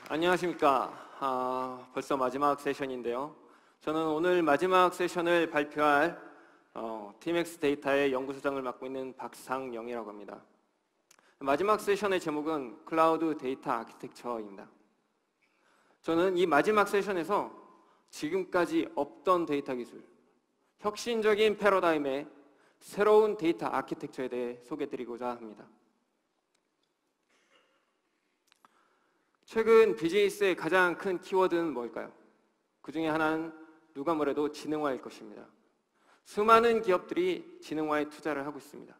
안녕하십니까. 벌써 마지막 세션인데요. 저는 오늘 마지막 세션을 발표할 TMX 데이터의 연구소장을 맡고 있는 박상영이라고 합니다. 마지막 세션의 제목은 클라우드 데이터 아키텍처입니다. 저는 이 마지막 세션에서 지금까지 없던 데이터 기술, 혁신적인 패러다임의 새로운 데이터 아키텍처에 대해 소개해드리고자 합니다. 최근 비즈니스의 가장 큰 키워드는 뭘까요? 그 중에 하나는 누가 뭐래도 지능화일 것입니다. 수많은 기업들이 지능화에 투자를 하고 있습니다.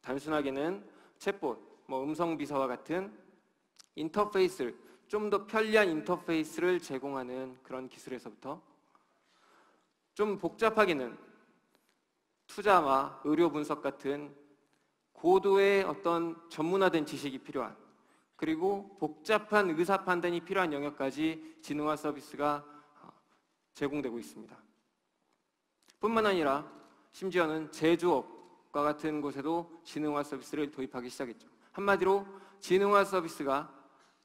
단순하게는 챗봇, 음성 비서와 같은 인터페이스를, 좀 더 편리한 인터페이스를 제공하는 그런 기술에서부터 좀 복잡하게는 투자와 의료 분석 같은 고도의 어떤 전문화된 지식이 필요한, 그리고 복잡한 의사 판단이 필요한 영역까지 지능화 서비스가 제공되고 있습니다. 뿐만 아니라 심지어는 제조업과 같은 곳에도 지능화 서비스를 도입하기 시작했죠. 한마디로 지능화 서비스가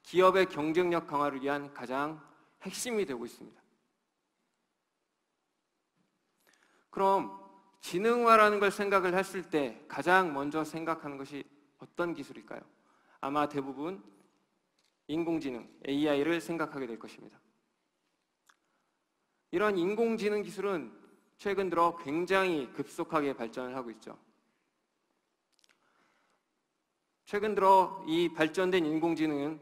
기업의 경쟁력 강화를 위한 가장 핵심이 되고 있습니다. 그럼 지능화라는 걸 생각을 했을 때 가장 먼저 생각하는 것이 어떤 기술일까요? 아마 대부분 인공지능, AI를 생각하게 될 것입니다. 이러한 인공지능 기술은 최근 들어 굉장히 급속하게 발전을 하고 있죠. 최근 들어 이 발전된 인공지능은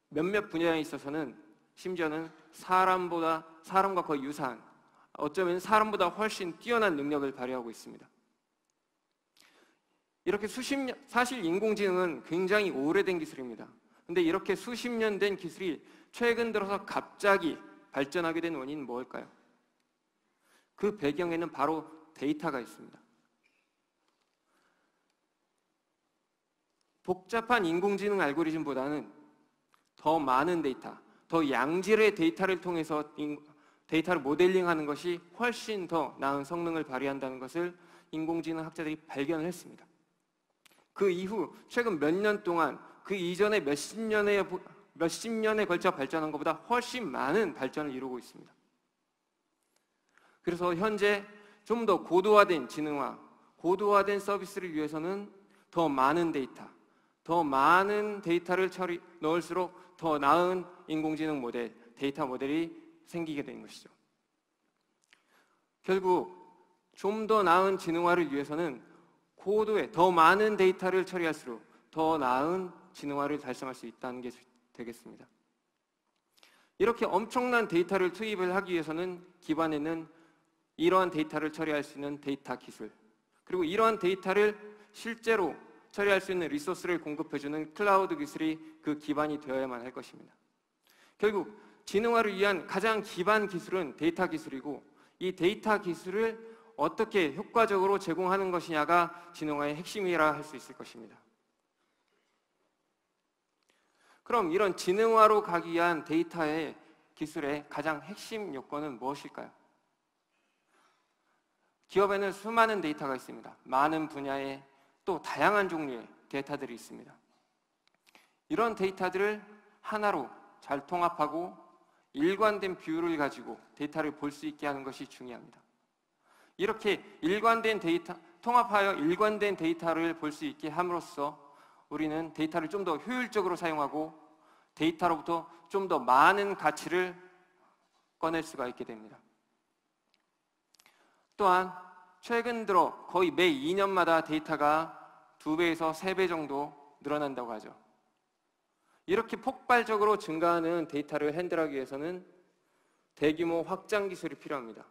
몇몇 분야에 있어서는 심지어는 사람과 거의 유사한, 어쩌면 사람보다 훨씬 뛰어난 능력을 발휘하고 있습니다. 이렇게 사실 인공지능은 굉장히 오래된 기술입니다. 근데 이렇게 수십 년 된 기술이 최근 들어서 갑자기 발전하게 된 원인은 뭘까요? 그 배경에는 바로 데이터가 있습니다. 복잡한 인공지능 알고리즘보다는 더 많은 데이터, 더 양질의 데이터를 통해서 데이터를 모델링하는 것이 훨씬 더 나은 성능을 발휘한다는 것을 인공지능 학자들이 발견을 했습니다. 그 이후 최근 몇 년 동안 그 이전에 몇십 년에 걸쳐 발전한 것보다 훨씬 많은 발전을 이루고 있습니다. 그래서 현재 좀 더 고도화된 지능화, 고도화된 서비스를 위해서는 더 많은 데이터, 더 많은 데이터를 넣을수록 더 나은 인공지능 모델, 데이터 모델이 생기게 된 것이죠. 결국 좀 더 나은 지능화를 위해서는 고도의 더 많은 데이터를 처리할수록 더 나은 지능화를 달성할 수 있다는 게 되겠습니다. 이렇게 엄청난 데이터를 투입을 하기 위해서는 기반에는 이러한 데이터를 처리할 수 있는 데이터 기술, 그리고 이러한 데이터를 실제로 처리할 수 있는 리소스를 공급해주는 클라우드 기술이 그 기반이 되어야만 할 것입니다. 결국 지능화를 위한 가장 기반 기술은 데이터 기술이고, 이 데이터 기술을 어떻게 효과적으로 제공하는 것이냐가 지능화의 핵심이라 할 수 있을 것입니다. 그럼 이런 지능화로 가기 위한 데이터의 기술의 가장 핵심 요건은 무엇일까요? 기업에는 수많은 데이터가 있습니다. 많은 분야의 또 다양한 종류의 데이터들이 있습니다. 이런 데이터들을 하나로 잘 통합하고 일관된 뷰를 가지고 데이터를 볼 수 있게 하는 것이 중요합니다. 이렇게 통합하여 일관된 데이터를 볼 수 있게 함으로써 우리는 데이터를 좀 더 효율적으로 사용하고 데이터로부터 좀 더 많은 가치를 꺼낼 수가 있게 됩니다. 또한 최근 들어 거의 매 2년마다 데이터가 2배에서 3배 정도 늘어난다고 하죠. 이렇게 폭발적으로 증가하는 데이터를 핸들하기 위해서는 대규모 확장 기술이 필요합니다.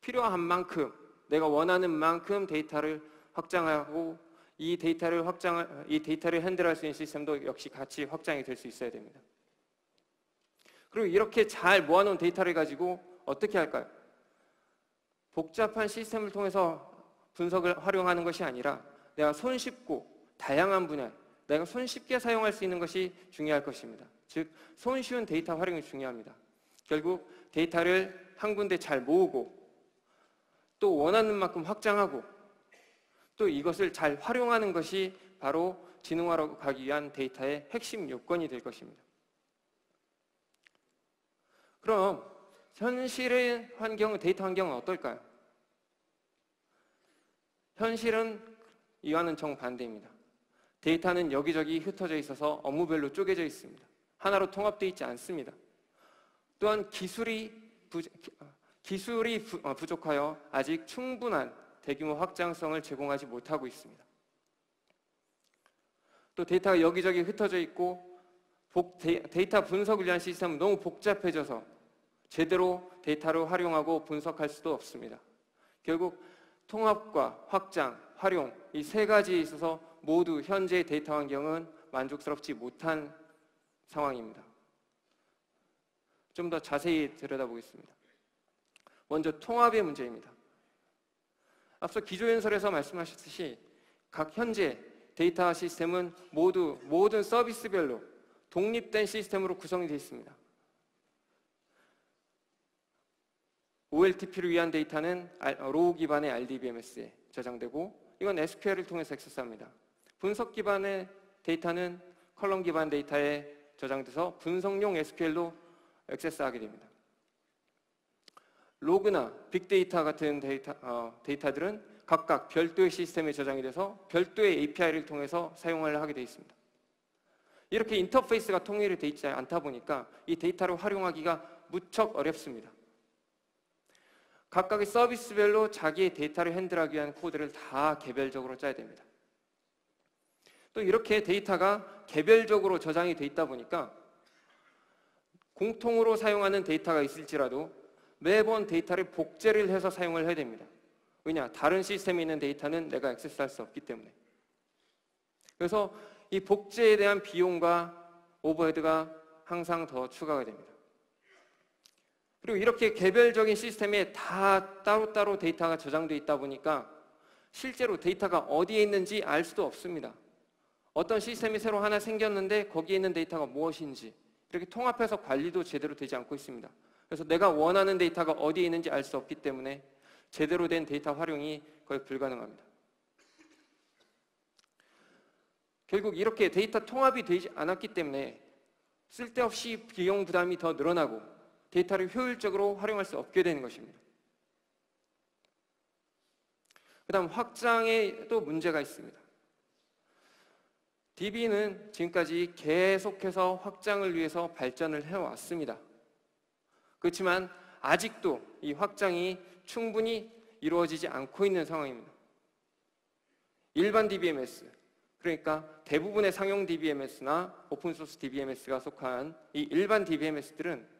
필요한 만큼, 내가 원하는 만큼 데이터를 확장하고 이 데이터를 핸들할 수 있는 시스템도 역시 같이 확장이 될 수 있어야 됩니다. 그리고 이렇게 잘 모아놓은 데이터를 가지고 어떻게 할까요? 복잡한 시스템을 통해서 분석을 활용하는 것이 아니라 내가 손쉽고 다양한 분야, 내가 손쉽게 사용할 수 있는 것이 중요할 것입니다. 즉, 손쉬운 데이터 활용이 중요합니다. 결국 데이터를 한 군데 잘 모으고 또 원하는 만큼 확장하고 또 이것을 잘 활용하는 것이 바로 지능화로 가기 위한 데이터의 핵심 요건이 될 것입니다. 그럼 현실의 환경은, 데이터 환경은 어떨까요? 현실은 이와는 정반대입니다. 데이터는 여기저기 흩어져 있어서 업무별로 쪼개져 있습니다. 하나로 통합되어 있지 않습니다. 또한 기술이 부족하여 아직 충분한 대규모 확장성을 제공하지 못하고 있습니다. 또 데이터가 여기저기 흩어져 있고 데이터 분석을 위한 시스템은 너무 복잡해져서 제대로 데이터를 활용하고 분석할 수도 없습니다. 결국 통합과 확장, 활용 이 세 가지에 있어서 모두 현재의 데이터 환경은 만족스럽지 못한 상황입니다. 좀 더 자세히 들여다보겠습니다. 먼저 통합의 문제입니다. 앞서 기조연설에서 말씀하셨듯이 각 현재 데이터 시스템은 모두 모든 서비스별로 독립된 시스템으로 구성이 되어 있습니다. OLTP를 위한 데이터는 로우 기반의 RDBMS에 저장되고 이건 SQL을 통해서 액세스합니다. 분석 기반의 데이터는 컬럼 기반 데이터에 저장돼서 분석용 SQL로 액세스하게 됩니다. 로그나 빅데이터 같은 데이터들은 각각 별도의 시스템에 저장이 돼서 별도의 API를 통해서 사용을 하게 되어 있습니다. 이렇게 인터페이스가 통일이 되어 있지 않다 보니까 이 데이터를 활용하기가 무척 어렵습니다. 각각의 서비스별로 자기의 데이터를 핸들하기 위한 코드를 다 개별적으로 짜야 됩니다. 또 이렇게 데이터가 개별적으로 저장이 되어 있다 보니까 공통으로 사용하는 데이터가 있을지라도 매번 데이터를 복제를 해서 사용을 해야 됩니다. 왜냐? 다른 시스템에 있는 데이터는 내가 액세스할 수 없기 때문에. 그래서 이 복제에 대한 비용과 오버헤드가 항상 더 추가가 됩니다. 그리고 이렇게 개별적인 시스템에 다 따로따로 데이터가 저장되어 있다 보니까 실제로 데이터가 어디에 있는지 알 수도 없습니다. 어떤 시스템이 새로 하나 생겼는데 거기에 있는 데이터가 무엇인지 이렇게 통합해서 관리도 제대로 되지 않고 있습니다. 그래서 내가 원하는 데이터가 어디에 있는지 알 수 없기 때문에 제대로 된 데이터 활용이 거의 불가능합니다. 결국 이렇게 데이터 통합이 되지 않았기 때문에 쓸데없이 비용 부담이 더 늘어나고 데이터를 효율적으로 활용할 수 없게 되는 것입니다. 그 다음 확장에 또 문제가 있습니다. DB는 지금까지 계속해서 확장을 위해서 발전을 해왔습니다. 그렇지만 아직도 이 확장이 충분히 이루어지지 않고 있는 상황입니다. 일반 DBMS, 그러니까 대부분의 상용 DBMS나 오픈소스 DBMS가 속한 이 일반 DBMS들은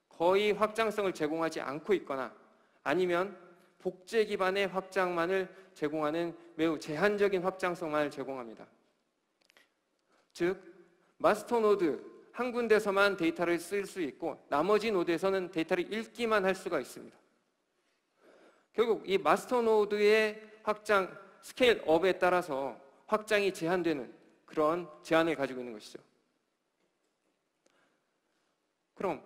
거의 확장성을 제공하지 않고 있거나 아니면 복제 기반의 확장만을 제공하는 매우 제한적인 확장성만을 제공합니다. 즉, 마스터 노드 한 군데서만 데이터를 쓸 수 있고 나머지 노드에서는 데이터를 읽기만 할 수가 있습니다. 결국 이 마스터 노드의 확장 스케일업에 따라서 확장이 제한되는 그런 제한을 가지고 있는 것이죠. 그럼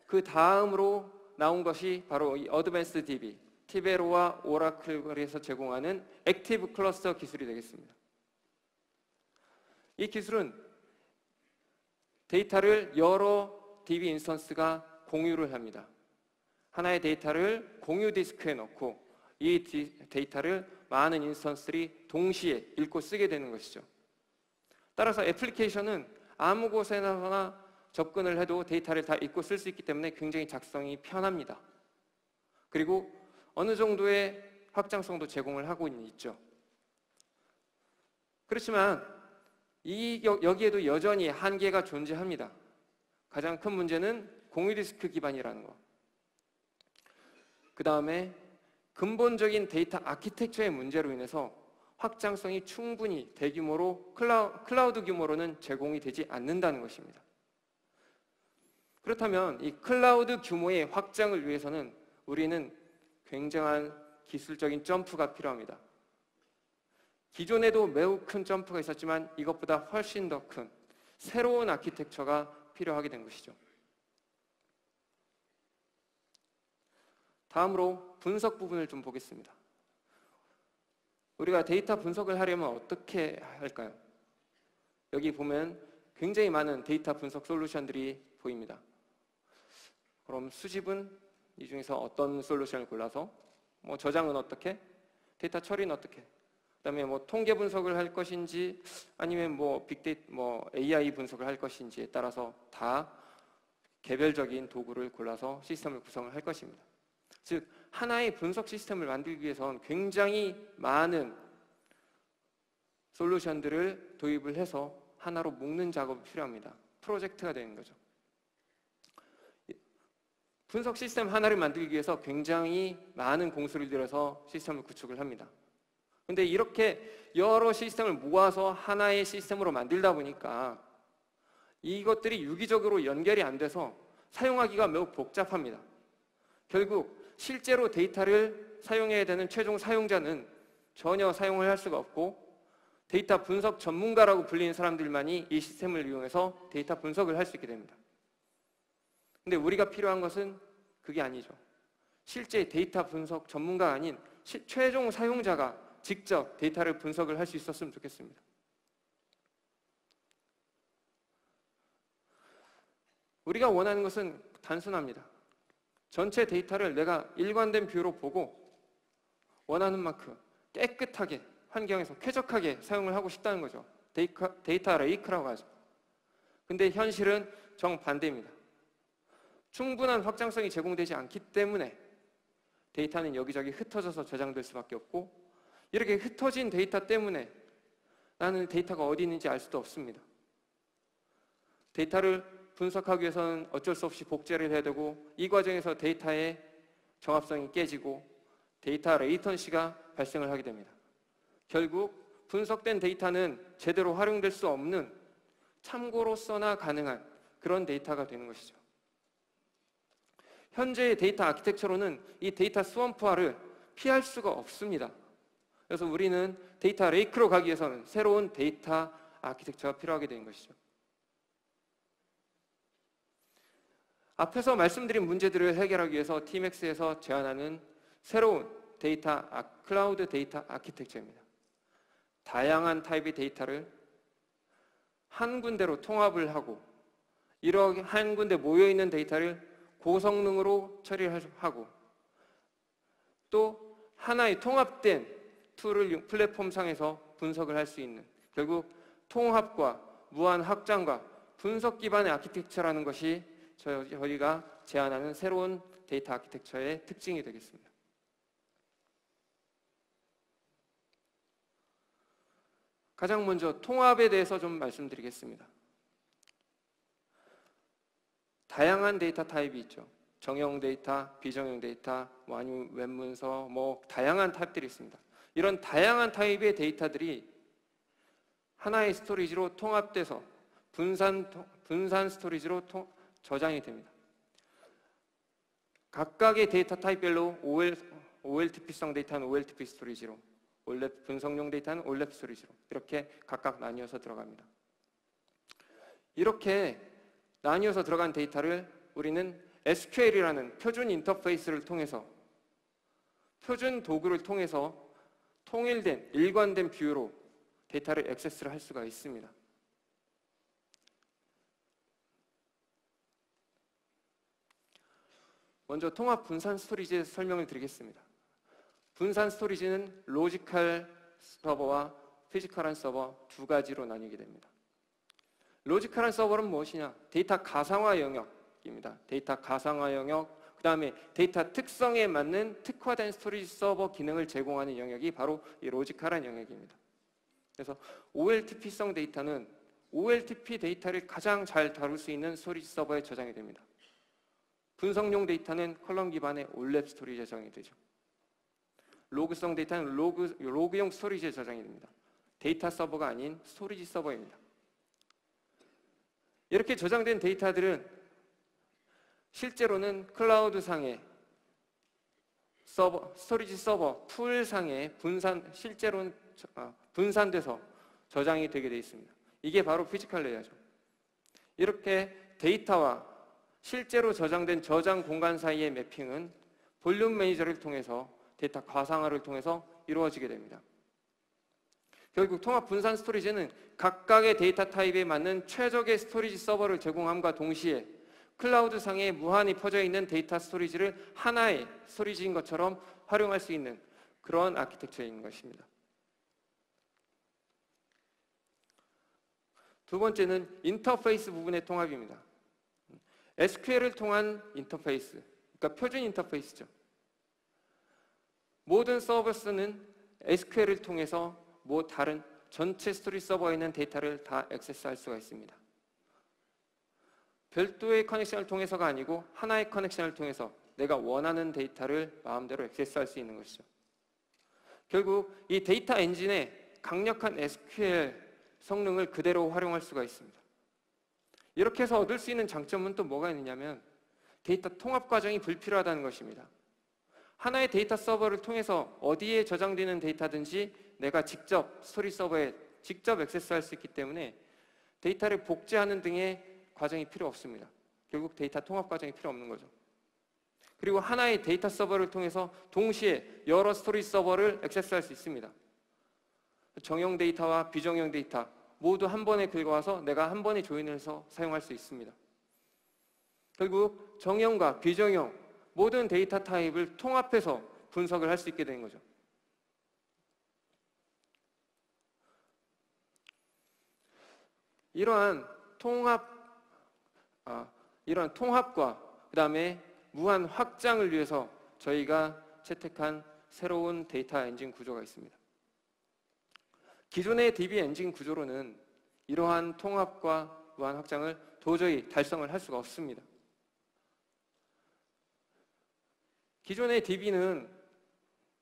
그 다음으로 나온 것이 바로 이 어드밴스드 DB, 티베로와 오라클에서 제공하는 액티브 클러스터 기술이 되겠습니다. 이 기술은 데이터를 여러 DB 인스턴스가 공유를 합니다. 하나의 데이터를 공유 디스크에 넣고 이 데이터를 많은 인스턴스들이 동시에 읽고 쓰게 되는 것이죠. 따라서 애플리케이션은 아무 곳에나 접근을 해도 데이터를 다 읽고 쓸 수 있기 때문에 굉장히 작성이 편합니다. 그리고 어느 정도의 확장성도 제공을 하고 있죠. 그렇지만 여기에도 여전히 한계가 존재합니다. 가장 큰 문제는 공유 디스크 기반이라는 것. 그 다음에 근본적인 데이터 아키텍처의 문제로 인해서 확장성이 충분히 대규모로 클라우드 규모로는 제공이 되지 않는다는 것입니다. 그렇다면 이 클라우드 규모의 확장을 위해서는 우리는 굉장한 기술적인 점프가 필요합니다. 기존에도 매우 큰 점프가 있었지만 이것보다 훨씬 더 큰 새로운 아키텍처가 필요하게 된 것이죠. 다음으로 분석 부분을 좀 보겠습니다. 우리가 데이터 분석을 하려면 어떻게 할까요? 여기 보면 굉장히 많은 데이터 분석 솔루션들이 보입니다. 그럼 수집은 이 중에서 어떤 솔루션을 골라서, 뭐 저장은 어떻게, 데이터 처리는 어떻게, 그다음에 뭐 통계 분석을 할 것인지 아니면 뭐 빅데이터, 뭐 AI 분석을 할 것인지에 따라서 다 개별적인 도구를 골라서 시스템을 구성을 할 것입니다. 즉 하나의 분석 시스템을 만들기 위해서는 굉장히 많은 솔루션들을 도입을 해서 하나로 묶는 작업이 필요합니다. 프로젝트가 되는 거죠. 분석 시스템 하나를 만들기 위해서 굉장히 많은 공수를 들여서 시스템을 구축을 합니다. 근데 이렇게 여러 시스템을 모아서 하나의 시스템으로 만들다 보니까 이것들이 유기적으로 연결이 안 돼서 사용하기가 매우 복잡합니다. 결국 실제로 데이터를 사용해야 되는 최종 사용자는 전혀 사용을 할 수가 없고 데이터 분석 전문가라고 불리는 사람들만이 이 시스템을 이용해서 데이터 분석을 할 수 있게 됩니다. 근데 우리가 필요한 것은 그게 아니죠. 실제 데이터 분석 전문가가 아닌 최종 사용자가 직접 데이터를 분석을 할 수 있었으면 좋겠습니다. 우리가 원하는 것은 단순합니다. 전체 데이터를 내가 일관된 뷰로 보고 원하는 만큼 깨끗하게 환경에서 쾌적하게 사용을 하고 싶다는 거죠. 데이터 레이크라고 하죠. 근데 현실은 정반대입니다. 충분한 확장성이 제공되지 않기 때문에 데이터는 여기저기 흩어져서 저장될 수밖에 없고 이렇게 흩어진 데이터 때문에 나는 데이터가 어디 있는지 알 수도 없습니다. 데이터를 분석하기 위해서는 어쩔 수 없이 복제를 해야 되고 이 과정에서 데이터의 정합성이 깨지고 데이터 레이턴시가 발생을 하게 됩니다. 결국 분석된 데이터는 제대로 활용될 수 없는 참고로서나 가능한 그런 데이터가 되는 것이죠. 현재의 데이터 아키텍처로는 이 데이터 스워프화를 피할 수가 없습니다. 그래서 우리는 데이터 레이크로 가기 위해서는 새로운 데이터 아키텍처가 필요하게 된 것이죠. 앞에서 말씀드린 문제들을 해결하기 위해서 TMX에서 제안하는 새로운 클라우드 데이터 아키텍처입니다. 다양한 타입의 데이터를 한 군데로 통합을 하고 이렇게 한 군데 모여있는 데이터를 고성능으로 처리를 하고 또 하나의 통합된 툴을 플랫폼상에서 분석을 할 수 있는 결국 통합과 무한 확장과 분석 기반의 아키텍처라는 것이 저희가 제안하는 새로운 데이터 아키텍처의 특징이 되겠습니다. 가장 먼저 통합에 대해서 좀 말씀드리겠습니다. 다양한 데이터 타입이 있죠. 정형 데이터, 비정형 데이터, 아니면 웹문서, 다양한 타입들이 있습니다. 이런 다양한 타입의 데이터들이 하나의 스토리지로 통합돼서 분산 스토리지로 저장이 됩니다. 각각의 데이터 타입별로 OLTP성 데이터는 OLTP 스토리지로, 올랩 분석용 데이터는 올랩 스토리지로 이렇게 각각 나뉘어서 들어갑니다. 이렇게 나뉘어서 들어간 데이터를 우리는 SQL이라는 표준 인터페이스를 통해서 표준 도구를 통해서 통일된 일관된 뷰로 데이터를 액세스를 할 수가 있습니다. 먼저 통합 분산 스토리지의 설명을 드리겠습니다. 분산 스토리지는 로지컬 서버와 피지컬한 서버 두 가지로 나뉘게 됩니다. 로지컬한 서버는 무엇이냐? 데이터 가상화 영역입니다. 데이터 가상화 영역, 그 다음에 데이터 특성에 맞는 특화된 스토리지 서버 기능을 제공하는 영역이 바로 이 로지컬한 영역입니다. 그래서 OLTP성 데이터는 OLTP 데이터를 가장 잘 다룰 수 있는 스토리지 서버에 저장이 됩니다. 분석용 데이터는 컬럼 기반의 올랩 스토리지에 저장이 되죠. 로그성 데이터는 로그용 스토리지에 저장이 됩니다. 데이터 서버가 아닌 스토리지 서버입니다. 이렇게 저장된 데이터들은 실제로는 클라우드상의 스토리지 서버 풀상에 실제로는 분산돼서 저장이 되게 되어 있습니다. 이게 바로 피지컬 레이어죠. 이렇게 데이터와 실제로 저장된 저장 공간 사이의 매핑은 볼륨 매니저를 통해서 데이터 가상화를 통해서 이루어지게 됩니다. 결국 통합 분산 스토리지는 각각의 데이터 타입에 맞는 최적의 스토리지 서버를 제공함과 동시에 클라우드상에 무한히 퍼져 있는 데이터 스토리지를 하나의 스토리지인 것처럼 활용할 수 있는 그런 아키텍처인 것입니다. 두 번째는 인터페이스 부분의 통합입니다. SQL을 통한 인터페이스, 그러니까 표준 인터페이스죠. 모든 서비스는 SQL을 통해서 다른 전체 스토리 서버에 있는 데이터를 다 액세스할 수가 있습니다. 별도의 커넥션을 통해서가 아니고 하나의 커넥션을 통해서 내가 원하는 데이터를 마음대로 액세스할 수 있는 것이죠. 결국 이 데이터 엔진의 강력한 SQL 성능을 그대로 활용할 수가 있습니다. 이렇게 해서 얻을 수 있는 장점은 또 뭐가 있느냐면 데이터 통합 과정이 불필요하다는 것입니다. 하나의 데이터 서버를 통해서 어디에 저장되는 데이터든지 내가 직접 스토리 서버에 직접 액세스할 수 있기 때문에 데이터를 복제하는 등의 과정이 필요 없습니다. 결국 데이터 통합 과정이 필요 없는 거죠. 그리고 하나의 데이터 서버를 통해서 동시에 여러 스토리 서버를 액세스할 수 있습니다. 정형 데이터와 비정형 데이터 모두 한 번에 긁어와서 내가 한 번에 조인해서 사용할 수 있습니다. 결국 정형과 비정형 모든 데이터 타입을 통합해서 분석을 할 수 있게 되는 거죠. 이러한 통합과 그 다음에 무한 확장을 위해서 저희가 채택한 새로운 데이터 엔진 구조가 있습니다. 기존의 DB 엔진 구조로는 이러한 통합과 무한 확장을 도저히 달성을 할 수가 없습니다. 기존의 DB는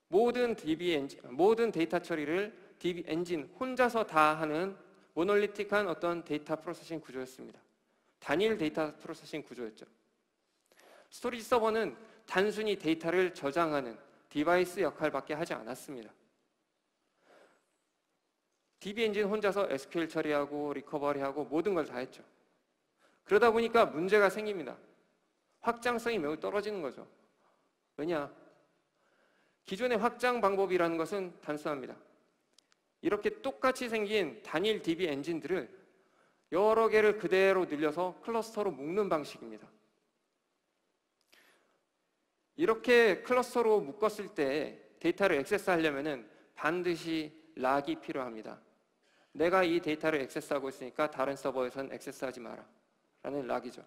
모든 데이터 처리를 DB 엔진 혼자서 다 하는 모놀리틱한 어떤 데이터 프로세싱 구조였습니다. 단일 데이터 프로세싱 구조였죠. 스토리지 서버는 단순히 데이터를 저장하는 디바이스 역할밖에 하지 않았습니다. DB 엔진 혼자서 SQL 처리하고 리커버리하고 모든 걸 다 했죠. 그러다 보니까 문제가 생깁니다. 확장성이 매우 떨어지는 거죠. 왜냐? 기존의 확장 방법이라는 것은 단순합니다. 이렇게 똑같이 생긴 단일 DB 엔진들을 여러 개를 그대로 늘려서 클러스터로 묶는 방식입니다. 이렇게 클러스터로 묶었을 때 데이터를 액세스하려면 반드시 락이 필요합니다. 내가 이 데이터를 액세스하고 있으니까 다른 서버에서는 액세스하지 마라 라는 락이죠.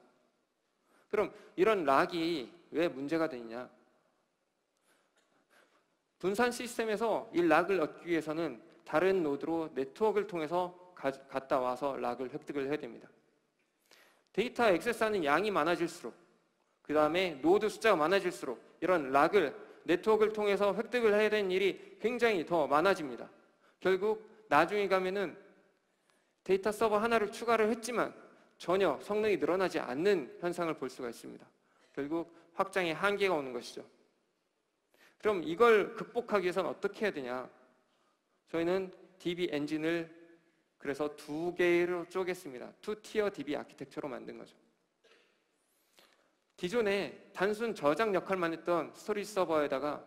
그럼 이런 락이 왜 문제가 되느냐? 분산 시스템에서 이 락을 얻기 위해서는 다른 노드로 네트워크를 통해서 갔다 와서 락을 획득을 해야 됩니다. 데이터 액세스하는 양이 많아질수록, 그 다음에 노드 숫자가 많아질수록 이런 락을 네트워크를 통해서 획득을 해야 되는 일이 굉장히 더 많아집니다. 결국 나중에 가면은 데이터 서버 하나를 추가를 했지만 전혀 성능이 늘어나지 않는 현상을 볼 수가 있습니다. 결국 확장의 한계가 오는 것이죠. 그럼 이걸 극복하기 위해서는 어떻게 해야 되냐? 저희는 DB 엔진을 그래서 두 개로 쪼갰습니다. 투티어 DB 아키텍처로 만든 거죠. 기존에 단순 저장 역할만 했던 스토리지 서버에다가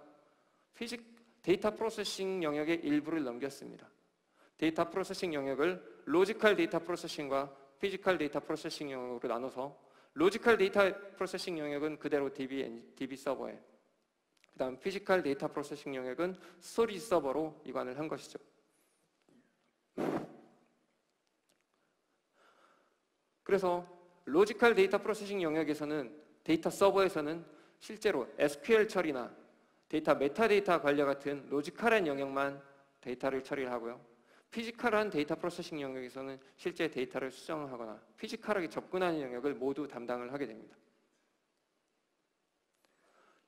데이터 프로세싱 영역의 일부를 넘겼습니다. 데이터 프로세싱 영역을 로지컬 데이터 프로세싱과 피지컬 데이터 프로세싱 영역으로 나눠서 로지컬 데이터 프로세싱 영역은 그대로 DB 서버에, 그 다음 피지컬 데이터 프로세싱 영역은 스토리지 서버로 이관을 한 것이죠. 그래서 로지컬 데이터 프로세싱 영역에서는 데이터 서버에서는 실제로 SQL 처리나 데이터 메타데이터 관련 같은 로지컬한 영역만 데이터를 처리를 하고요. 피지컬한 데이터 프로세싱 영역에서는 실제 데이터를 수정하거나 피지컬하게 접근하는 영역을 모두 담당을 하게 됩니다.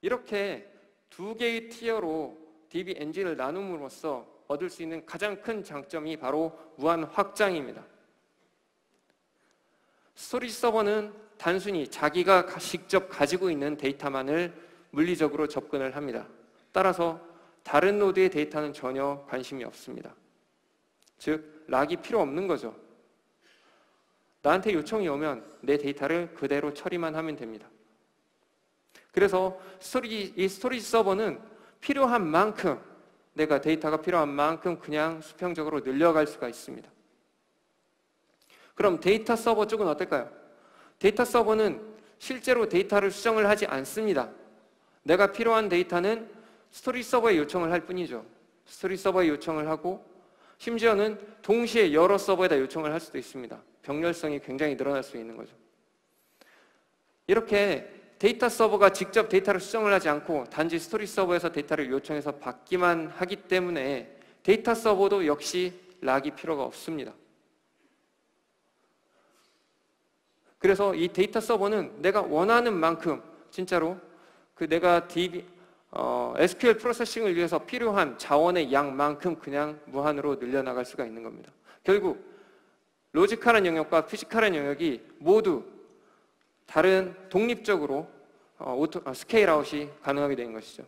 이렇게 두 개의 티어로 DB 엔진을 나눔으로써 얻을 수 있는 가장 큰 장점이 바로 무한 확장입니다. 스토리지 서버는 단순히 자기가 직접 가지고 있는 데이터만을 물리적으로 접근을 합니다. 따라서 다른 노드의 데이터는 전혀 관심이 없습니다. 즉, 락이 필요 없는 거죠. 나한테 요청이 오면 내 데이터를 그대로 처리만 하면 됩니다. 그래서 이 스토리지 서버는 필요한 만큼, 내가 데이터가 필요한 만큼 그냥 수평적으로 늘려갈 수가 있습니다. 그럼 데이터 서버 쪽은 어떨까요? 데이터 서버는 실제로 데이터를 수정을 하지 않습니다. 내가 필요한 데이터는 스토리지 서버에 요청을 할 뿐이죠. 스토리지 서버에 요청을 하고 심지어는 동시에 여러 서버에다 요청을 할 수도 있습니다. 병렬성이 굉장히 늘어날 수 있는 거죠. 이렇게 데이터 서버가 직접 데이터를 수정을 하지 않고 단지 스토리지 서버에서 데이터를 요청해서 받기만 하기 때문에 데이터 서버도 역시 락이 필요가 없습니다. 그래서 이 데이터 서버는 내가 원하는 만큼 진짜로 내가 SQL 프로세싱을 위해서 필요한 자원의 양만큼 그냥 무한으로 늘려나갈 수가 있는 겁니다. 결국 로직하는 영역과 피지컬한 영역이 모두 다른 독립적으로 스케일 아웃이 가능하게 된 것이죠.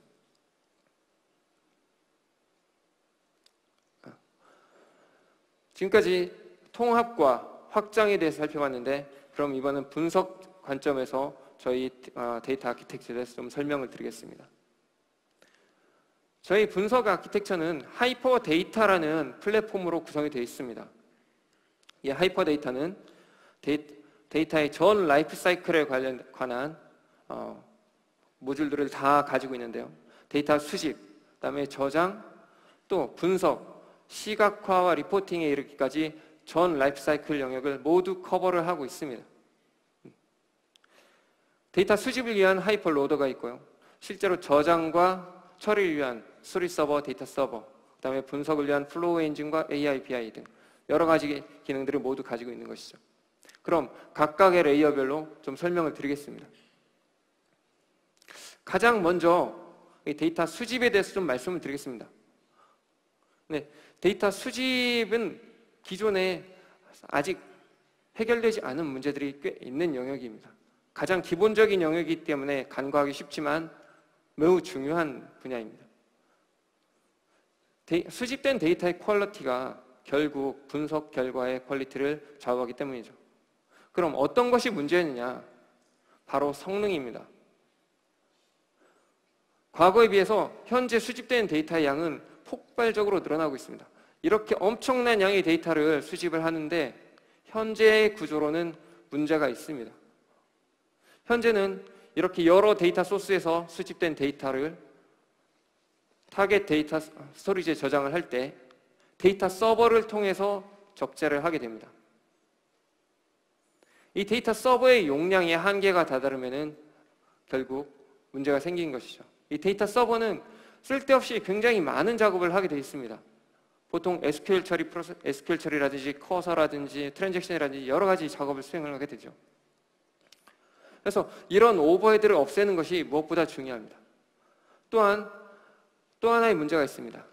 지금까지 통합과 확장에 대해서 살펴봤는데 그럼 이번은 분석 관점에서 저희 데이터 아키텍처에 대해서 좀 설명을 드리겠습니다. 저희 분석 아키텍처는 하이퍼 데이터라는 플랫폼으로 구성이 되어 있습니다. 이 하이퍼 데이터는 데이터의 전 라이프 사이클에 관한 모듈들을 다 가지고 있는데요. 데이터 수집, 그다음에 저장, 또 분석, 시각화와 리포팅에 이르기까지 전 라이프 사이클 영역을 모두 커버를 하고 있습니다. 데이터 수집을 위한 하이퍼 로더가 있고요. 실제로 저장과 처리를 위한 스토리지 서버, 데이터 서버, 그다음에 분석을 위한 플로우 엔진과 AIPI 등 여러 가지 기능들을 모두 가지고 있는 것이죠. 그럼 각각의 레이어별로 좀 설명을 드리겠습니다. 가장 먼저 이 데이터 수집에 대해서 좀 말씀을 드리겠습니다. 네, 데이터 수집은 기존에 아직 해결되지 않은 문제들이 꽤 있는 영역입니다. 가장 기본적인 영역이기 때문에 간과하기 쉽지만 매우 중요한 분야입니다. 수집된 데이터의 퀄리티가 결국 분석 결과의 퀄리티를 좌우하기 때문이죠. 그럼 어떤 것이 문제느냐? 바로 성능입니다. 과거에 비해서 현재 수집된 데이터의 양은 폭발적으로 늘어나고 있습니다. 이렇게 엄청난 양의 데이터를 수집을 하는데 현재의 구조로는 문제가 있습니다. 현재는 이렇게 여러 데이터 소스에서 수집된 데이터를 타겟 데이터 스토리지에 저장을 할 때 데이터 서버를 통해서 적재를 하게 됩니다. 이 데이터 서버의 용량의 한계가 다다르면 결국 문제가 생긴 것이죠. 이 데이터 서버는 쓸데없이 굉장히 많은 작업을 하게 되어 있습니다. 보통 SQL 처리라든지 커서라든지 트랜잭션이라든지 여러 가지 작업을 수행을 하게 되죠. 그래서 이런 오버헤드를 없애는 것이 무엇보다 중요합니다. 또한 또 하나의 문제가 있습니다.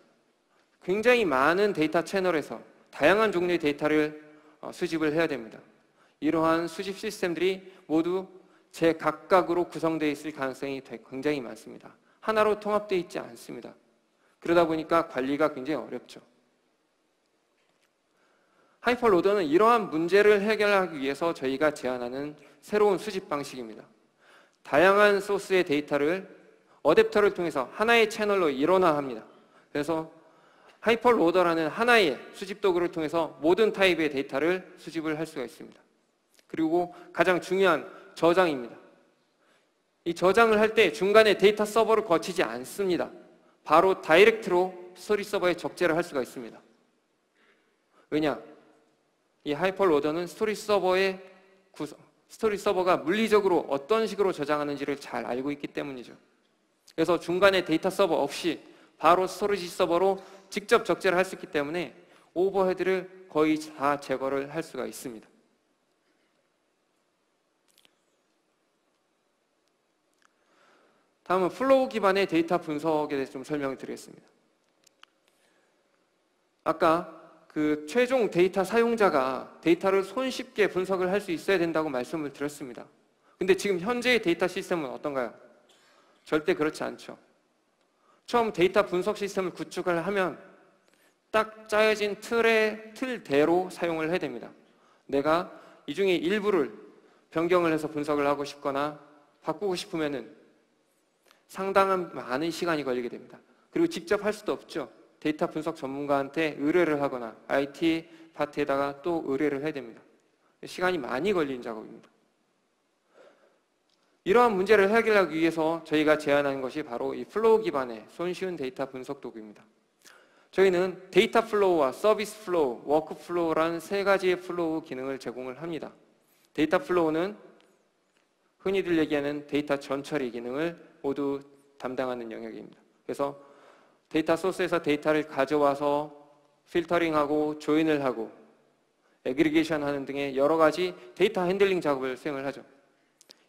굉장히 많은 데이터 채널에서 다양한 종류의 데이터를 수집을 해야 됩니다. 이러한 수집 시스템들이 모두 제각각으로 구성되어 있을 가능성이 굉장히 많습니다. 하나로 통합되어 있지 않습니다. 그러다 보니까 관리가 굉장히 어렵죠. 하이퍼로더는 이러한 문제를 해결하기 위해서 저희가 제안하는 새로운 수집 방식입니다. 다양한 소스의 데이터를 어댑터를 통해서 하나의 채널로 일원화합니다. 그래서 하이퍼로더라는 하나의 수집 도구를 통해서 모든 타입의 데이터를 수집을 할 수가 있습니다. 그리고 가장 중요한 저장입니다. 이 저장을 할 때 중간에 데이터 서버를 거치지 않습니다. 바로 다이렉트로 스토리지 서버에 적재를 할 수가 있습니다. 왜냐? 이 하이퍼로더는 스토리지 서버가 물리적으로 어떤 식으로 저장하는지를 잘 알고 있기 때문이죠. 그래서 중간에 데이터 서버 없이 바로 스토리지 서버로 직접 적재를 할 수 있기 때문에 오버헤드를 거의 다 제거를 할 수가 있습니다. 다음은 플로우 기반의 데이터 분석에 대해서 좀 설명을 드리겠습니다. 아까 그 최종 데이터 사용자가 데이터를 손쉽게 분석을 할 수 있어야 된다고 말씀을 드렸습니다. 근데 지금 현재의 데이터 시스템은 어떤가요? 절대 그렇지 않죠. 처음 데이터 분석 시스템을 구축을 하면 딱 짜여진 틀대로 사용을 해야 됩니다. 내가 이 중에 일부를 변경을 해서 분석을 하고 싶거나 바꾸고 싶으면은 상당한 많은 시간이 걸리게 됩니다. 그리고 직접 할 수도 없죠. 데이터 분석 전문가한테 의뢰를 하거나 IT 파트에다가 또 의뢰를 해야 됩니다. 시간이 많이 걸리는 작업입니다. 이러한 문제를 해결하기 위해서 저희가 제안한 것이 바로 이 플로우 기반의 손쉬운 데이터 분석 도구입니다. 저희는 데이터 플로우와 서비스 플로우, 워크 플로우라는 세 가지의 플로우 기능을 제공을 합니다. 데이터 플로우는 흔히들 얘기하는 데이터 전처리 기능을 모두 담당하는 영역입니다. 그래서 데이터 소스에서 데이터를 가져와서 필터링하고 조인을 하고 애그리게이션 하는 등의 여러 가지 데이터 핸들링 작업을 수행을 하죠.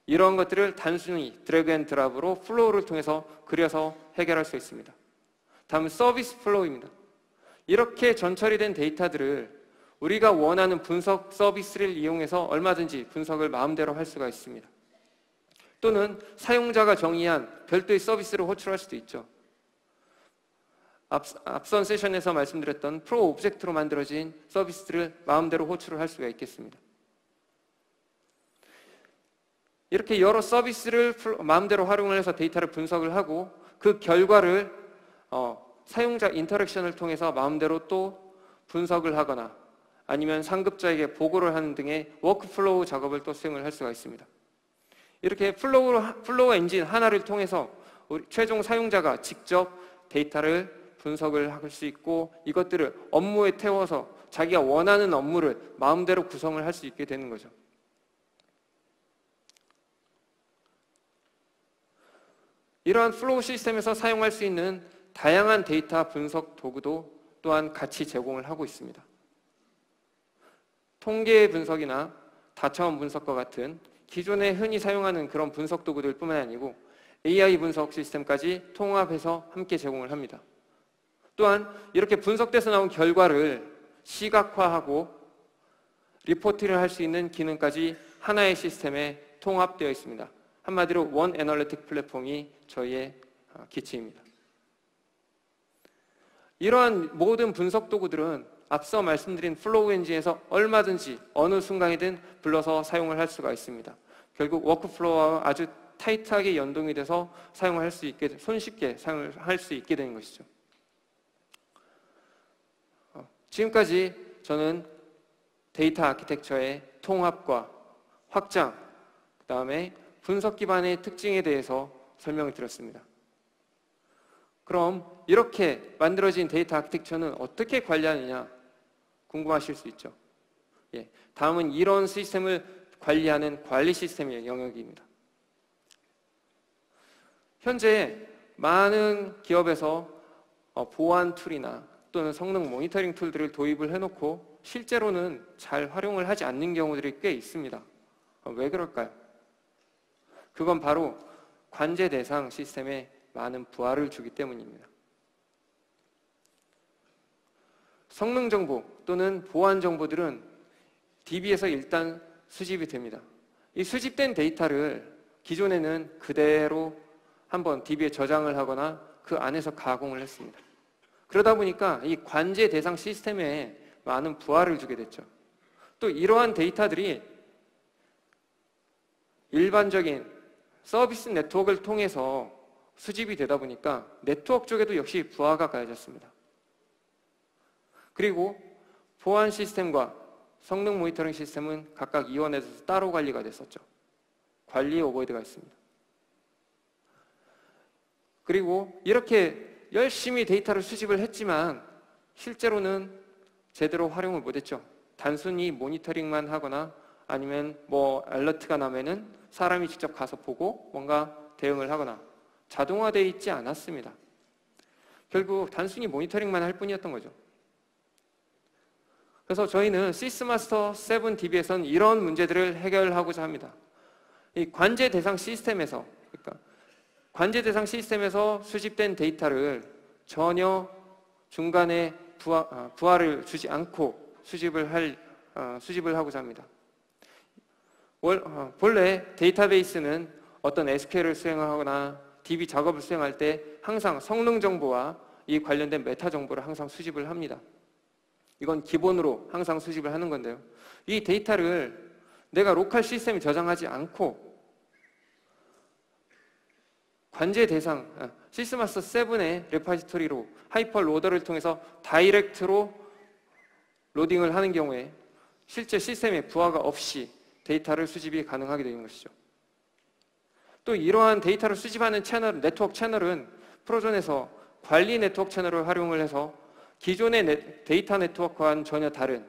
이런 것들을 단순히 드래그 앤 드랍으로 플로우를 통해서 그려서 해결할 수 있습니다. 다음은 서비스 플로우입니다. 이렇게 전처리된 데이터들을 우리가 원하는 분석 서비스를 이용해서 얼마든지 분석을 마음대로 할 수가 있습니다. 또는 사용자가 정의한 별도의 서비스를 호출할 수도 있죠. 앞선 세션에서 말씀드렸던 프로 오브젝트로 만들어진 서비스들을 마음대로 호출을 할 수가 있겠습니다. 이렇게 여러 서비스를 마음대로 활용을 해서 데이터를 분석을 하고 그 결과를 사용자 인터랙션을 통해서 마음대로 또 분석을 하거나 아니면 상급자에게 보고를 하는 등의 워크플로우 작업을 또 수행을 할 수가 있습니다. 이렇게 플로우 엔진 하나를 통해서 우리 최종 사용자가 직접 데이터를 분석을 할 수 있고 이것들을 업무에 태워서 자기가 원하는 업무를 마음대로 구성을 할 수 있게 되는 거죠. 이러한 플로우 시스템에서 사용할 수 있는 다양한 데이터 분석 도구도 또한 같이 제공을 하고 있습니다. 통계 분석이나 다차원 분석과 같은 기존에 흔히 사용하는 그런 분석 도구들 뿐만 아니고 AI 분석 시스템까지 통합해서 함께 제공을 합니다. 또한 이렇게 분석돼서 나온 결과를 시각화하고 리포트를 할 수 있는 기능까지 하나의 시스템에 통합되어 있습니다. 한마디로 원 애널리틱 플랫폼이 저희의 기치입니다. 이러한 모든 분석 도구들은 앞서 말씀드린 플로우 엔진에서 얼마든지 어느 순간이든 불러서 사용을 할 수가 있습니다. 결국 워크플로우와 아주 타이트하게 연동이 돼서 사용할 수 있게, 손쉽게 사용을 할 수 있게 되는 것이죠. 지금까지 저는 데이터 아키텍처의 통합과 확장, 그 다음에 분석 기반의 특징에 대해서 설명을 드렸습니다. 그럼 이렇게 만들어진 데이터 아키텍처는 어떻게 관리하느냐 궁금하실 수 있죠. 다음은 이런 시스템을 관리하는 관리 시스템의 영역입니다. 현재 많은 기업에서 보안 툴이나 또는 성능 모니터링 툴들을 도입을 해놓고 실제로는 잘 활용을 하지 않는 경우들이 꽤 있습니다. 왜 그럴까요? 그건 바로 관제 대상 시스템에 많은 부하를 주기 때문입니다. 성능 정보 또는 보안 정보들은 DB에서 일단 수집이 됩니다. 이 수집된 데이터를 기존에는 그대로 한번 DB에 저장을 하거나 그 안에서 가공을 했습니다. 그러다 보니까 이 관제 대상 시스템에 많은 부하를 주게 됐죠. 또 이러한 데이터들이 일반적인 서비스 네트워크를 통해서 수집이 되다 보니까 네트워크 쪽에도 역시 부하가 가해졌습니다. 그리고 보안 시스템과 성능 모니터링 시스템은 각각 이원해서 따로 관리가 됐었죠. 관리 오버헤드가 있습니다. 그리고 이렇게 열심히 데이터를 수집을 했지만 실제로는 제대로 활용을 못했죠. 단순히 모니터링만 하거나 아니면 알러트가 나면은 사람이 직접 가서 보고 뭔가 대응을 하거나 자동화되어 있지 않았습니다. 결국 단순히 모니터링만 할 뿐이었던 거죠. 그래서 저희는 시스마스터 7DB에서는 이런 문제들을 해결하고자 합니다. 이 관제 대상 시스템에서, 관제 대상 시스템에서 수집된 데이터를 전혀 중간에 부하를 주지 않고 수집을 하고자 합니다. 본래 데이터베이스는 어떤 SQL을 수행하거나 DB 작업을 수행할 때 항상 성능 정보와 이 관련된 메타 정보를 항상 수집을 합니다. 이건 기본으로 항상 수집을 하는 건데요. 이 데이터를 내가 로컬 시스템에 저장하지 않고 관제 대상 시스마스터 7의 레파지토리로 하이퍼 로더를 통해서 다이렉트로 로딩을 하는 경우에 실제 시스템에 부하가 없이 데이터를 수집이 가능하게 되는 것이죠. 또 이러한 데이터를 수집하는 채널, 네트워크 채널은 프로존에서 관리 네트워크 채널을 활용을 해서 기존의 데이터 네트워크와는 전혀 다른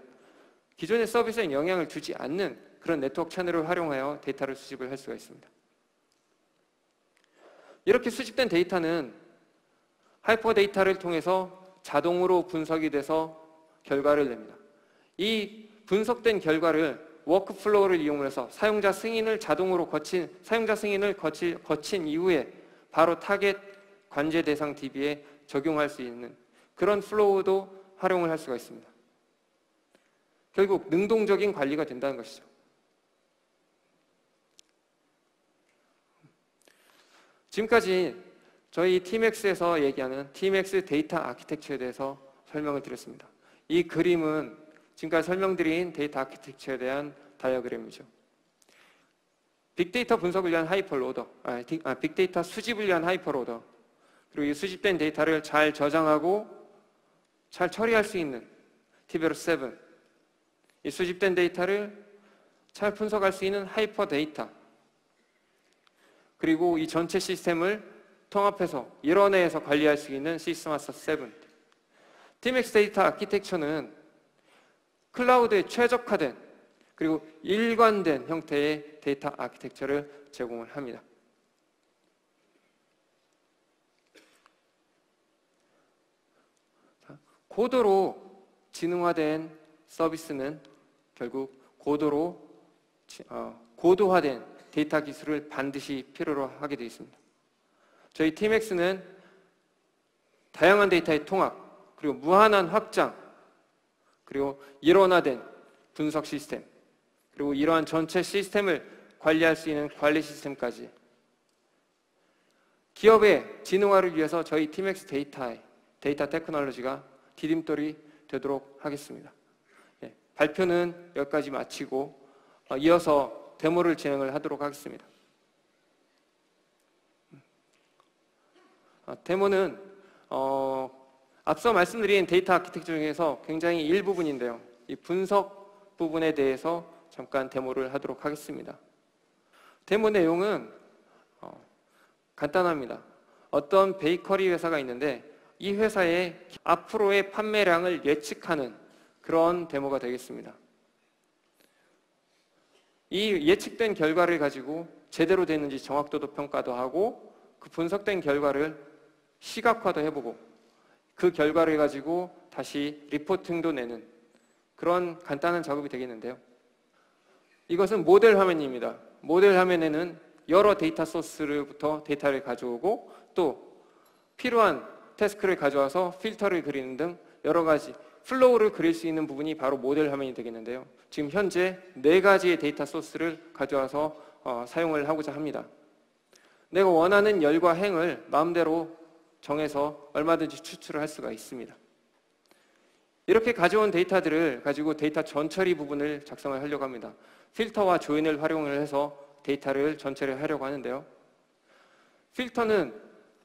기존의 서비스에 영향을 주지 않는 그런 네트워크 채널을 활용하여 데이터를 수집을 할 수가 있습니다. 이렇게 수집된 데이터는 하이퍼 데이터를 통해서 자동으로 분석이 돼서 결과를 냅니다. 이 분석된 결과를 워크플로우를 이용해서 사용자 승인을 거친 이후에 바로 타겟 관제 대상 DB에 적용할 수 있는 그런 플로우도 활용을 할 수가 있습니다. 결국 능동적인 관리가 된다는 것이죠. 지금까지 저희 TMX에서 얘기하는 TMX 데이터 아키텍처에 대해서 설명을 드렸습니다. 이 그림은 지금까지 설명드린 데이터 아키텍처에 대한 다이어그램이죠. 빅데이터 분석을 위한 하이퍼로더, 빅데이터 수집을 위한 하이퍼로더, 그리고 이 수집된 데이터를 잘 저장하고 잘 처리할 수 있는 TBR7, 이 수집된 데이터를 잘 분석할 수 있는 하이퍼 데이터, 그리고 이 전체 시스템을 통합해서 일원내에서 관리할 수 있는 시스템 마스터 7. TMX 데이터 아키텍처는 클라우드에 최적화된 그리고 일관된 형태의 데이터 아키텍처를 제공을 합니다. 고도로 지능화된 서비스는 결국 고도화된 데이터 기술을 반드시 필요로 하게 되어 있습니다. 저희 TMX는 다양한 데이터의 통합, 그리고 무한한 확장, 그리고 일원화된 분석 시스템, 그리고 이러한 전체 시스템을 관리할 수 있는 관리 시스템까지 기업의 지능화를 위해서 저희 TMX 데이터 테크놀로지가 디딤돌이 되도록 하겠습니다. 발표는 여기까지 마치고 이어서 데모를 진행을 하도록 하겠습니다. 데모는 앞서 말씀드린 데이터 아키텍처 중에서 굉장히 일부분인데요. 이 분석 부분에 대해서 잠깐 데모를 하도록 하겠습니다. 데모 내용은 간단합니다. 어떤 베이커리 회사가 있는데 이 회사의 앞으로의 판매량을 예측하는 그런 데모가 되겠습니다. 이 예측된 결과를 가지고 제대로 됐는지 정확도도 평가도 하고 그 분석된 결과를 시각화도 해보고 그 결과를 가지고 다시 리포팅도 내는 그런 간단한 작업이 되겠는데요. 이것은 모델 화면입니다. 모델 화면에는 여러 데이터 소스로부터 데이터를 가져오고 또 필요한 태스크를 가져와서 필터를 그리는 등 여러 가지 플로우를 그릴 수 있는 부분이 바로 모델 화면이 되겠는데요. 지금 현재 4가지의 데이터 소스를 가져와서 사용을 하고자 합니다. 내가 원하는 열과 행을 마음대로 정해서 얼마든지 추출을 할 수가 있습니다. 이렇게 가져온 데이터들을 가지고 데이터 전처리 부분을 작성을 하려고 합니다. 필터와 조인을 활용을 해서 데이터를 전처리를 하려고 하는데요. 필터는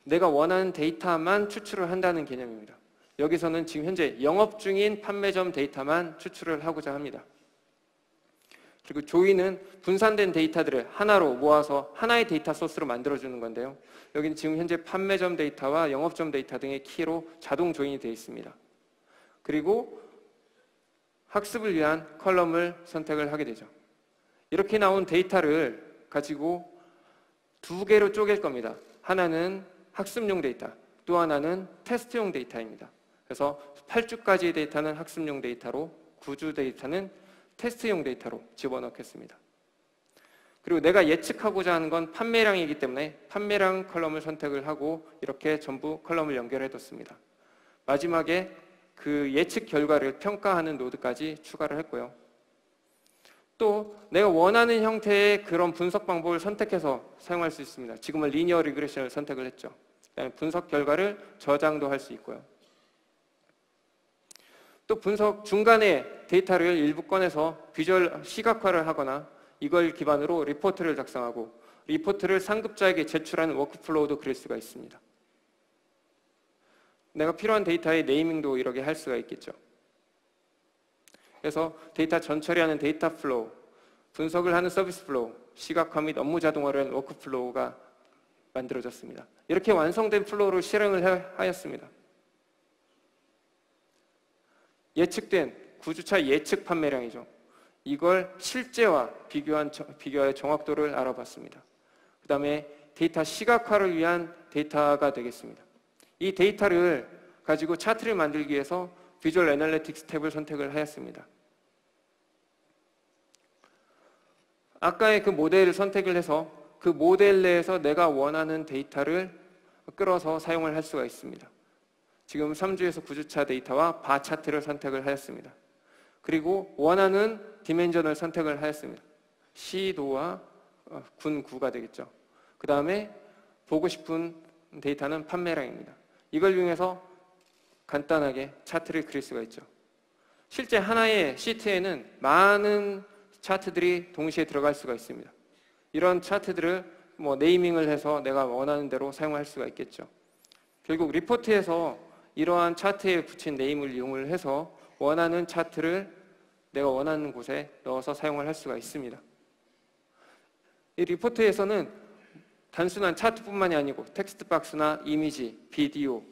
내가 원하는 데이터만 추출을 한다는 개념입니다. 여기서는 지금 현재 영업 중인 판매점 데이터만 추출을 하고자 합니다. 그리고 조인은 분산된 데이터들을 하나로 모아서 하나의 데이터 소스로 만들어주는 건데요. 여기는 지금 현재 판매점 데이터와 영업점 데이터 등의 키로 자동 조인이 되어 있습니다. 그리고 학습을 위한 컬럼을 선택을 하게 되죠. 이렇게 나온 데이터를 가지고 2개로 쪼갤 겁니다. 하나는 학습용 데이터, 또 하나는 테스트용 데이터입니다. 그래서 8주까지의 데이터는 학습용 데이터로 9주 데이터는 테스트용 데이터로 집어넣겠습니다. 그리고 내가 예측하고자 하는 건 판매량이기 때문에 판매량 컬럼을 선택을 하고 이렇게 전부 컬럼을 연결해 뒀습니다. 마지막에 그 예측 결과를 평가하는 노드까지 추가를 했고요. 또 내가 원하는 형태의 그런 분석 방법을 선택해서 사용할 수 있습니다. 지금은 리니어 리그레션을 선택을 했죠. 분석 결과를 저장도 할 수 있고요. 또 분석 중간에 데이터를 일부 꺼내서 비주얼 시각화를 하거나 이걸 기반으로 리포트를 작성하고 리포트를 상급자에게 제출하는 워크플로우도 그릴 수가 있습니다. 내가 필요한 데이터의 네이밍도 이렇게 할 수가 있겠죠. 그래서 데이터 전처리하는 데이터 플로우, 분석을 하는 서비스 플로우, 시각화 및 업무 자동화를 위한 워크플로우가 만들어졌습니다. 이렇게 완성된 플로우를 실행을 하였습니다. 예측된 구주차 예측 판매량이죠. 이걸 실제와 비교하여 정확도를 알아봤습니다. 그 다음에 데이터 시각화를 위한 데이터가 되겠습니다. 이 데이터를 가지고 차트를 만들기 위해서 비주얼 애널리틱스 탭을 선택을 하였습니다. 아까의 그 모델을 선택을 해서 그 모델 내에서 내가 원하는 데이터를 끌어서 사용을 할 수가 있습니다. 지금 3주에서 9주차 데이터와 바 차트를 선택을 하였습니다. 그리고 원하는 디멘전을 선택을 하였습니다. 시도와 군구가 되겠죠. 그 다음에 보고 싶은 데이터는 판매량입니다. 이걸 이용해서 간단하게 차트를 그릴 수가 있죠. 실제 하나의 시트에는 많은 차트들이 동시에 들어갈 수가 있습니다. 이런 차트들을 네이밍을 해서 내가 원하는 대로 사용할 수가 있겠죠. 결국 리포트에서 이러한 차트에 붙인 네임을 이용을 해서 원하는 차트를 내가 원하는 곳에 넣어서 사용을 할 수가 있습니다. 이 리포트에서는 단순한 차트뿐만이 아니고 텍스트 박스나 이미지, 비디오,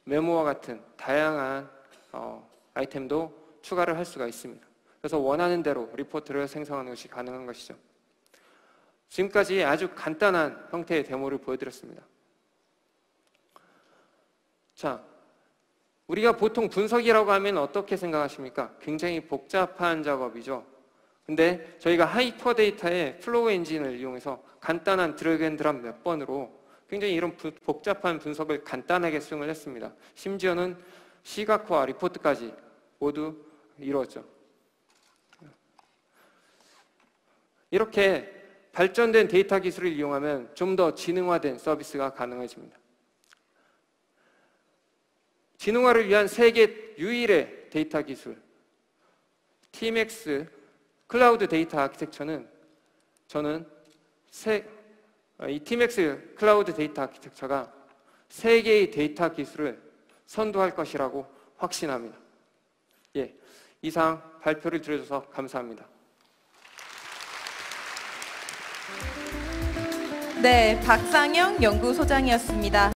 메모와 같은 다양한 아이템도 추가를 할 수가 있습니다. 그래서 원하는 대로 리포트를 생성하는 것이 가능한 것이죠. 지금까지 아주 간단한 형태의 데모를 보여드렸습니다. 자, 우리가 보통 분석이라고 하면 어떻게 생각하십니까? 굉장히 복잡한 작업이죠. 근데 저희가 하이퍼 데이터의 플로우 엔진을 이용해서 간단한 드래그 앤 드랍 몇 번으로 굉장히 이런 복잡한 분석을 간단하게 수행을 했습니다. 심지어는 시각화와 리포트까지 모두 이루었죠. 이렇게 발전된 데이터 기술을 이용하면 좀 더 지능화된 서비스가 가능해집니다. 지능화를 위한 세계 유일의 데이터 기술 TMX 클라우드 데이터 아키텍처는 저는 이 TMX 클라우드 데이터 아키텍처가 세계의 데이터 기술을 선도할 것이라고 확신합니다. 예, 이상 발표를 들어줘서 감사합니다. 네, 박상영 연구소장이었습니다.